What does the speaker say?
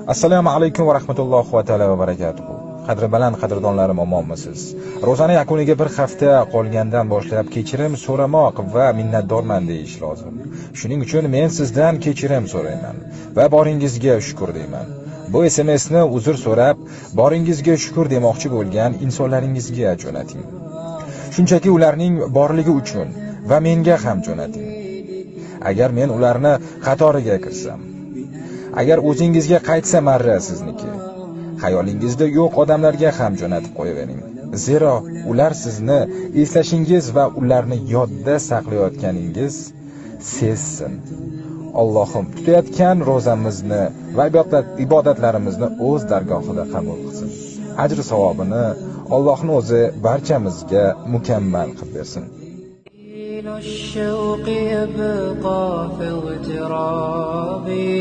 Assalomu alaykum va rahmatullohi va taala va barakatuh. Qadri baland qadrdonlarim, omonmisiz? Ro'zani yakuniga bir hafta qolgandan boshlab kechirim so'ramoq va minnatdorman deyish lozim. Shuning uchun men sizdan kechirim so'rayman va boringizga shukr deyman. Bu SMSni uzr so'rab, boringizga shukr demoqchi bo'lgan insonlaringizga jo'nating. Shunchaki ularning borligi uchun va menga ham jo'nating. Agar men ularni qatoriga kirsam, agar o'zingizga qaytsa marra sizniki, xayolingizda yo'q odamlarga ham jo'natib qo'yavering. Zero ular sizni eslashingiz va ularni yodda saqlayotganingiz sezsin. Allohim tutayotgan ro'zamizni va ibodatlarimizni o'z dargohida qabul qilsin. Ajr savobini Allohning o'zi barchamizga mukammal qilib bersin. الشوق يبقى في اغترابي